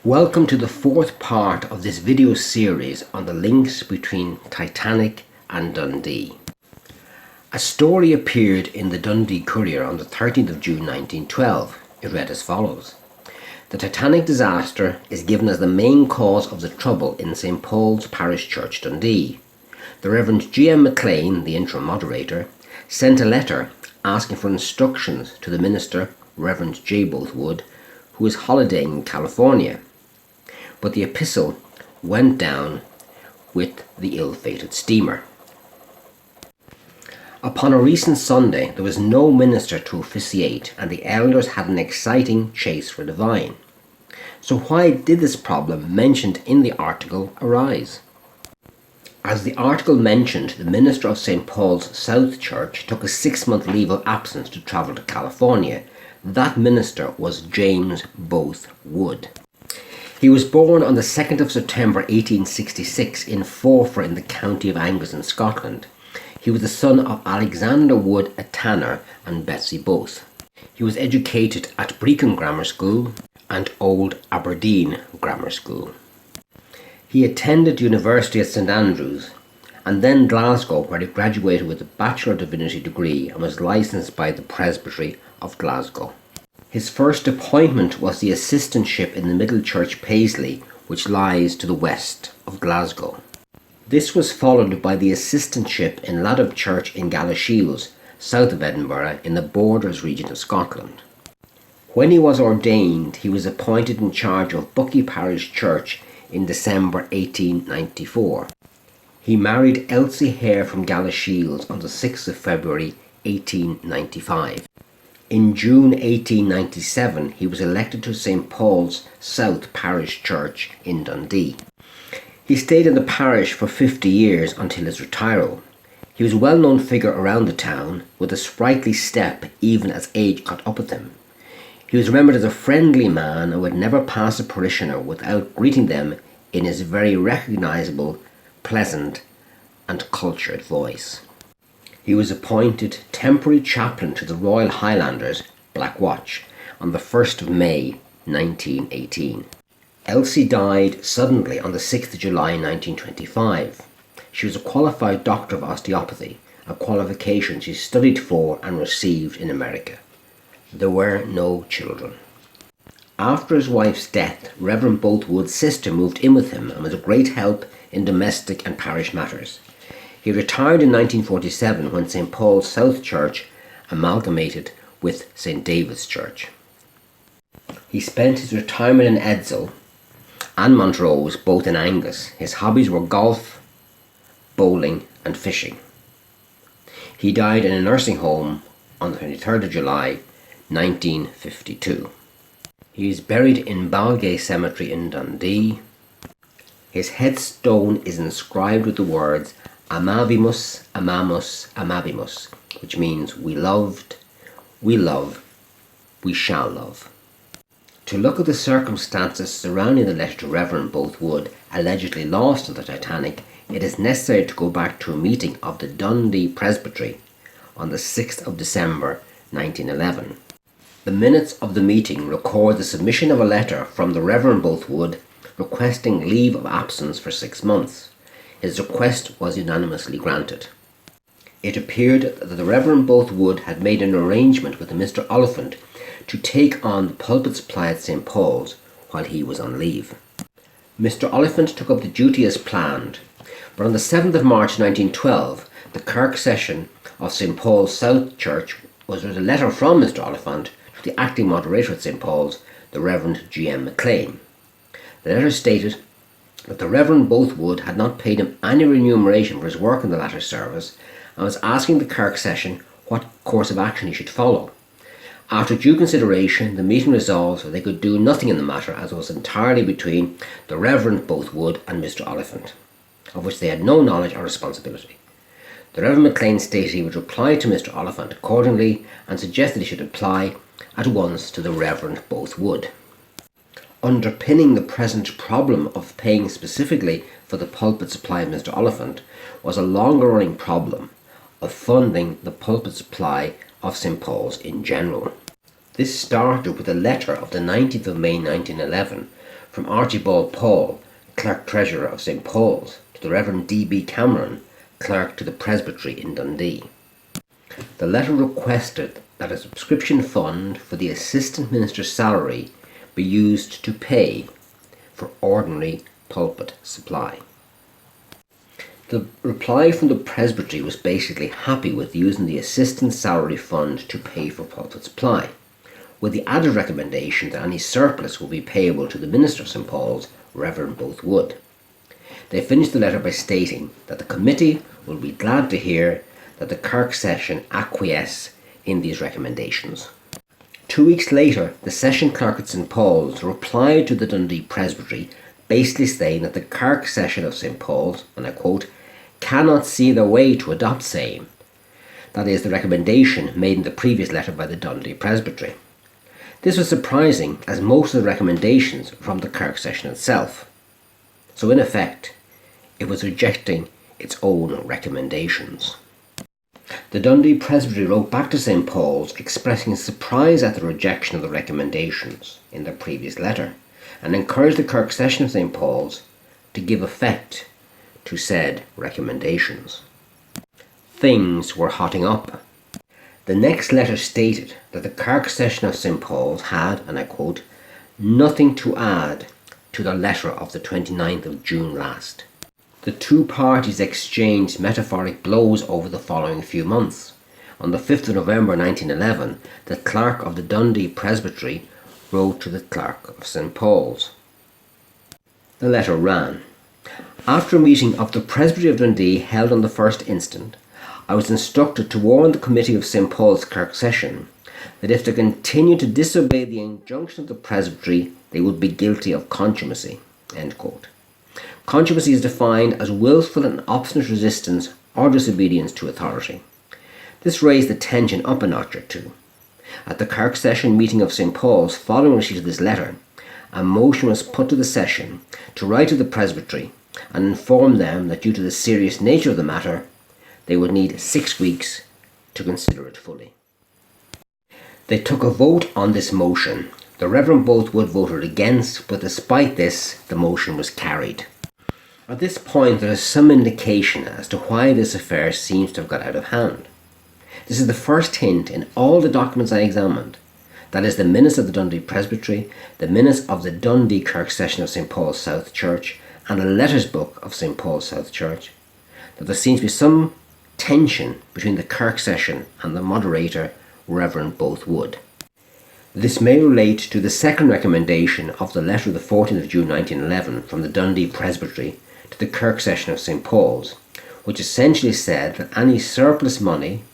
Welcome to the fourth part of this video series on the links between Titanic and Dundee. A story appeared in the Dundee Courier on the 13th of June 1912. It read as follows. The Titanic disaster is given as the main cause of the trouble in St Paul's Parish Church, Dundee. The Reverend G.M. MacLean, the interim moderator, sent a letter asking for instructions to the minister, Reverend J. Bothwood, who is holidaying in California. But the epistle went down with the ill-fated steamer. Upon a recent Sunday, there was no minister to officiate, and the elders had an exciting chase for the vine. So why did this problem mentioned in the article arise? As the article mentioned, the minister of St. Paul's South Church took a 6-month leave of absence to travel to California. That minister was James Bothwood. He was born on the 2nd of September 1866 in Forfar in the county of Angus in Scotland. He was the son of Alexander Wood, a tanner, and Betsy Both. He was educated at Brecon Grammar School and Old Aberdeen Grammar School. He attended University at St Andrews and then Glasgow, where he graduated with a Bachelor of Divinity degree and was licensed by the Presbytery of Glasgow. His first appointment was the assistantship in the Middle Church Paisley, which lies to the west of Glasgow. This was followed by the assistantship in Laddop Church in Galashiels, south of Edinburgh, in the Borders region of Scotland. When he was ordained, he was appointed in charge of Buckie Parish Church in December 1894. He married Elsie Hare from Galashiels on the 6th of February 1895. In June 1897, he was elected to St Paul's South Parish Church in Dundee. He stayed in the parish for 50 years until his retiral. He was a well-known figure around the town, with a sprightly step even as age caught up with him. He was remembered as a friendly man and would never pass a parishioner without greeting them in his very recognisable, pleasant and cultured voice. He was appointed temporary chaplain to the Royal Highlanders, Black Watch, on the 1st of May 1918. Elsie died suddenly on the 6th of July 1925. She was a qualified doctor of osteopathy, a qualification she studied for and received in America. There were no children. After his wife's death, Reverend Bothwood's sister moved in with him and was a great help in domestic and parish matters. He retired in 1947 when St Paul's South Church amalgamated with St David's Church. He spent his retirement in Edsall and Montrose, both in Angus. His hobbies were golf, bowling and fishing. He died in a nursing home on the 23rd of July 1952. He is buried in Balgay Cemetery in Dundee. His headstone is inscribed with the words Amavimus, Amamus, Amavimus, which means we loved, we love, we shall love. To look at the circumstances surrounding the letter to Reverend Bothwood, allegedly lost on the Titanic, it is necessary to go back to a meeting of the Dundee Presbytery on the 6th of December 1911. The minutes of the meeting record the submission of a letter from the Reverend Bothwood requesting leave of absence for 6 months. His request was unanimously granted. It appeared that the Reverend Bothwood had made an arrangement with Mr. Oliphant to take on the pulpit supply at St Paul's while he was on leave. Mr. Oliphant took up the duty as planned, but on the 7th of March 1912, the Kirk session of St Paul's South Church was read a letter from Mr. Oliphant to the acting moderator at St Paul's, the Reverend G.M. MacLean. The letter stated that the Reverend Bothwood had not paid him any remuneration for his work in the latter service and was asking the Kirk session what course of action he should follow. After due consideration, the meeting resolved that they could do nothing in the matter, as it was entirely between the Reverend Bothwood and Mr. Oliphant, of which they had no knowledge or responsibility. The Reverend MacLean stated he would reply to Mr. Oliphant accordingly and suggested he should apply at once to the Reverend Bothwood. Underpinning the present problem of paying specifically for the pulpit supply of Mr. Oliphant was a longer-running problem of funding the pulpit supply of St Paul's in general. This started with a letter of the 19th of May 1911 from Archibald Paul, Clerk Treasurer of St Paul's, to the Reverend D.B. Cameron, Clerk to the Presbytery in Dundee. The letter requested that a subscription fund for the Assistant Minister's salary be used to pay for ordinary pulpit supply. The reply from the Presbytery was basically happy with using the Assistant Salary Fund to pay for pulpit supply, with the added recommendation that any surplus will be payable to the Minister of St Paul's, Reverend Both Wood. They finished the letter by stating that the committee will be glad to hear that the Kirk Session acquiesce in these recommendations. 2 weeks later, the Session Clerk at St Paul's replied to the Dundee Presbytery, basically saying that the Kirk Session of St Paul's, and I quote, cannot see their way to adopt same. That is the recommendation made in the previous letter by the Dundee Presbytery. This was surprising, as most of the recommendations were from the Kirk Session itself. So in effect, it was rejecting its own recommendations. The Dundee Presbytery wrote back to St Paul's expressing surprise at the rejection of the recommendations in their previous letter, and encouraged the Kirk Session of St Paul's to give effect to said recommendations. Things were hotting up. The next letter stated that the Kirk Session of St Paul's had, and I quote, nothing to add to the letter of the 29th of June last. The two parties exchanged metaphoric blows over the following few months. On the 5th of November 1911, the Clerk of the Dundee Presbytery wrote to the Clerk of St Paul's. The letter ran, after a meeting of the Presbytery of Dundee held on the 1st instant, I was instructed to warn the Committee of St Paul's Kirk Session that if they continued to disobey the injunction of the Presbytery, they would be guilty of contumacy. End quote. Contumacy is defined as willful and obstinate resistance or disobedience to authority. This raised the tension up a notch or two. At the Kirk Session meeting of St Paul's following receipt of this letter, a motion was put to the session to write to the Presbytery and inform them that due to the serious nature of the matter, they would need 6 weeks to consider it fully. They took a vote on this motion. The Reverend Both Wood voted against, but despite this, the motion was carried. At this point, there is some indication as to why this affair seems to have got out of hand. This is the first hint in all the documents I examined, that is the minutes of the Dundee Presbytery, the minutes of the Dundee Kirk Session of St Paul's South Church, and the letters book of St Paul's South Church, that there seems to be some tension between the Kirk Session and the moderator, Reverend Both Wood. This may relate to the second recommendation of the letter of the 14th of June 1911 from the Dundee Presbytery to the Kirk Session of St Paul's, which essentially said that any surplus money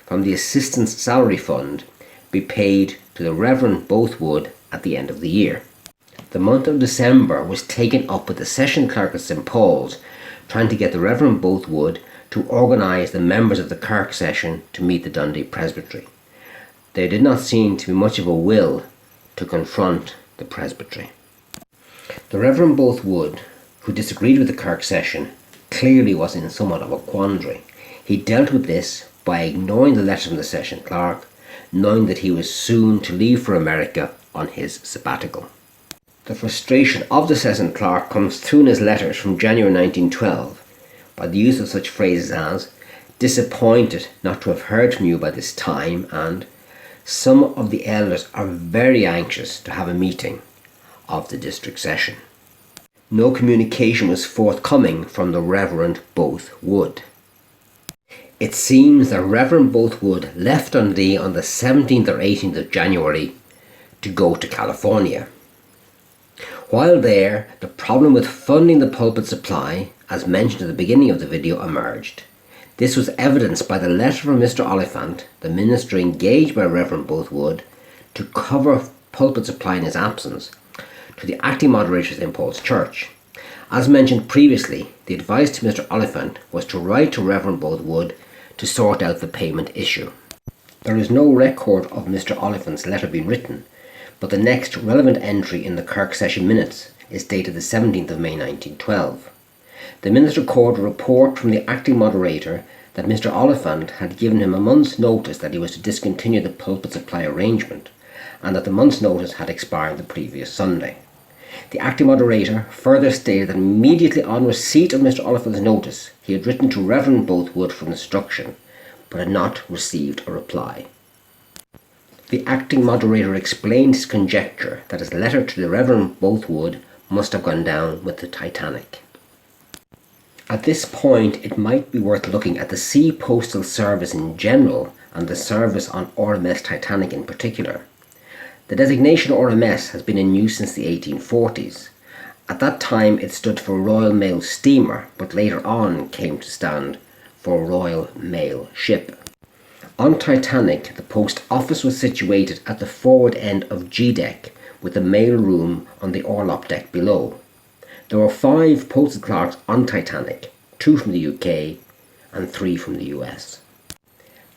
from the Assistant's Salary Fund be paid to the Reverend Both Wood at the end of the year. The month of December was taken up with the Session Clerk at St Paul's trying to get the Reverend Both Wood to organise the members of the Kirk Session to meet the Dundee Presbytery. There did not seem to be much of a will to confront the Presbytery. The Reverend Both Wood, who disagreed with the Kirk Session, clearly was in somewhat of a quandary. He dealt with this by ignoring the letter from the Session Clerk, knowing that he was soon to leave for America on his sabbatical. The frustration of the Session Clerk comes through in his letters from January 1912 by the use of such phrases as disappointed not to have heard from you by this time and some of the elders are very anxious to have a meeting of the district session. No communication was forthcoming from the Reverend Both Wood. It seems that Reverend Both Wood left Dundee on the 17th or 18th of January to go to California. While there, the problem with funding the pulpit supply, as mentioned at the beginning of the video, emerged. This was evidenced by the letter from Mr. Oliphant, the minister engaged by Reverend Both Wood to cover pulpit supply in his absence, to the acting moderator of St Paul's Church. As mentioned previously, the advice to Mr. Oliphant was to write to Reverend Both Wood to sort out the payment issue. There is no record of Mr. Oliphant's letter being written, but the next relevant entry in the Kirk Session minutes is dated the 17th of May 1912. The minutes record a report from the acting moderator that Mr. Oliphant had given him a month's notice that he was to discontinue the pulpit supply arrangement, and that the month's notice had expired the previous Sunday. The acting moderator further stated that immediately on receipt of Mr. Oliphant's notice, he had written to Reverend Bothwood for instruction, but had not received a reply. The acting moderator explained his conjecture that his letter to the Reverend Bothwood must have gone down with the Titanic. At this point, it might be worth looking at the Sea Postal Service in general and the service on RMS Titanic in particular. The designation RMS has been in use since the 1840s. At that time it stood for Royal Mail Steamer, but later on came to stand for Royal Mail Ship. On Titanic, the post office was situated at the forward end of G-deck, with the mail room on the orlop deck below. There were 5 postal clerks on Titanic, 2 from the UK and 3 from the US.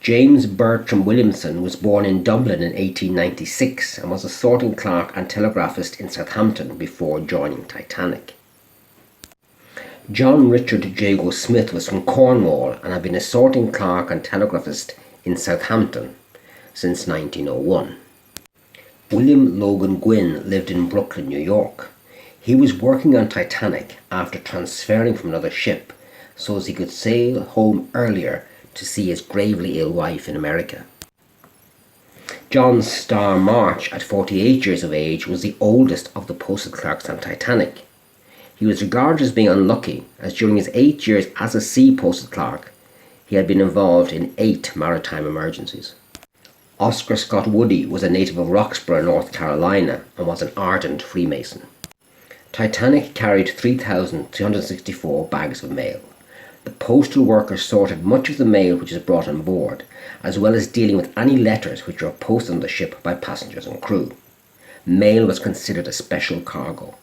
James Bertram Williamson was born in Dublin in 1896 and was a sorting clerk and telegraphist in Southampton before joining Titanic. John Richard Jago Smith was from Cornwall and had been a sorting clerk and telegraphist in Southampton since 1901. William Logan Gwynn lived in Brooklyn, New York. He was working on Titanic after transferring from another ship so as he could sail home earlier to see his gravely ill wife in America. John Starr March, at 48 years of age, was the oldest of the postal clerks on Titanic. He was regarded as being unlucky, as during his 8 years as a sea postal clerk, he had been involved in 8 maritime emergencies. Oscar Scott Woody was a native of Roxborough, North Carolina, and was an ardent Freemason. Titanic carried 3,364 bags of mail. The postal workers sorted much of the mail which is brought on board, as well as dealing with any letters which were posted on the ship by passengers and crew. Mail was considered a special cargo.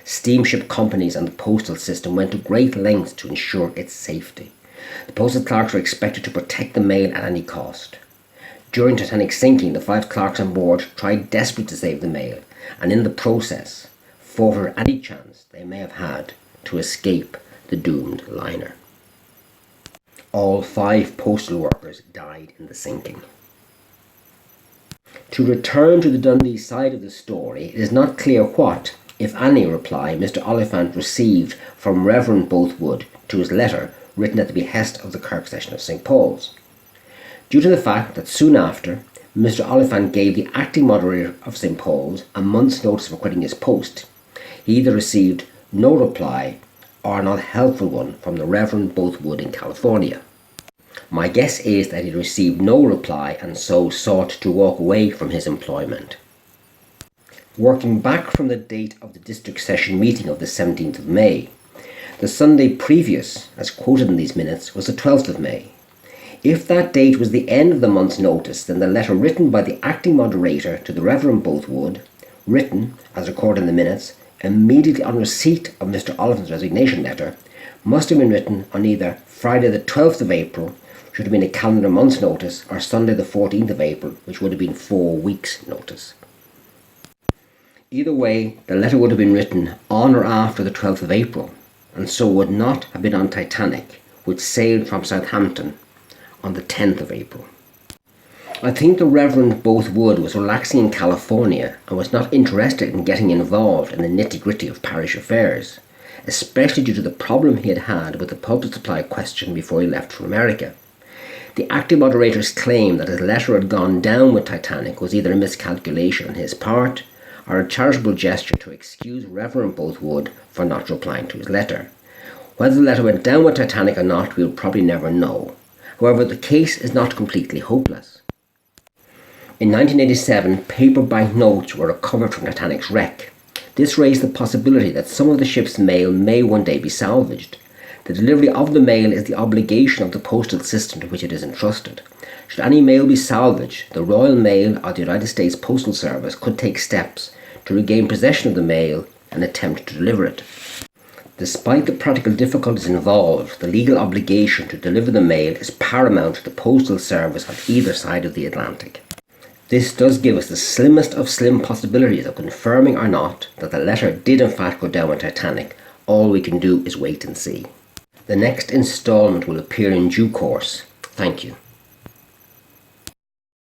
Steamship companies and the postal system went to great lengths to ensure its safety. The postal clerks were expected to protect the mail at any cost. During Titanic's sinking, the 5 clerks on board tried desperately to save the mail, and in the process fought for any chance they may have had to escape the doomed liner. All 5 postal workers died in the sinking. To return to the Dundee side of the story, it is not clear what, if any, reply Mr. Oliphant received from Reverend Bothwood to his letter written at the behest of the Kirk Session of St. Paul's. Due to the fact that soon after, Mr. Oliphant gave the acting moderator of St. Paul's a month's notice for quitting his post, he either received no reply or a not helpful one from the Reverend Bothwood in California. My guess is that he received no reply and so sought to walk away from his employment. Working back from the date of the district session meeting of the 17th of May, the Sunday previous, as quoted in these minutes, was the 12th of May. If that date was the end of the month's notice, then the letter written by the acting moderator to the Reverend Bothwood, written, as recorded in the minutes, immediately on receipt of Mr. Oliphant's resignation letter, must have been written on either Friday the 12th of April, which would have been a calendar month's notice, or Sunday the 14th of April, which would have been 4 weeks' notice. Either way, the letter would have been written on or after the 12th of April, and so would not have been on Titanic, which sailed from Southampton on the 10th of April. I think the Reverend Bothwood was relaxing in California and was not interested in getting involved in the nitty-gritty of parish affairs, especially due to the problem he had had with the public supply question before he left for America. The acting moderator's claim that his letter had gone down with Titanic was either a miscalculation on his part or a charitable gesture to excuse Reverend Bothwood for not replying to his letter. Whether the letter went down with Titanic or not, we will probably never know. However, the case is not completely hopeless. In 1987, paper bank notes were recovered from Titanic's wreck. This raised the possibility that some of the ship's mail may one day be salvaged. The delivery of the mail is the obligation of the postal system to which it is entrusted. Should any mail be salvaged, the Royal Mail or the United States Postal Service could take steps to regain possession of the mail and attempt to deliver it. Despite the practical difficulties involved, the legal obligation to deliver the mail is paramount to the postal service on either side of the Atlantic. This does give us the slimmest of slim possibilities of confirming or not that the letter did in fact go down with Titanic. All we can do is wait and see. The next instalment will appear in due course. Thank you.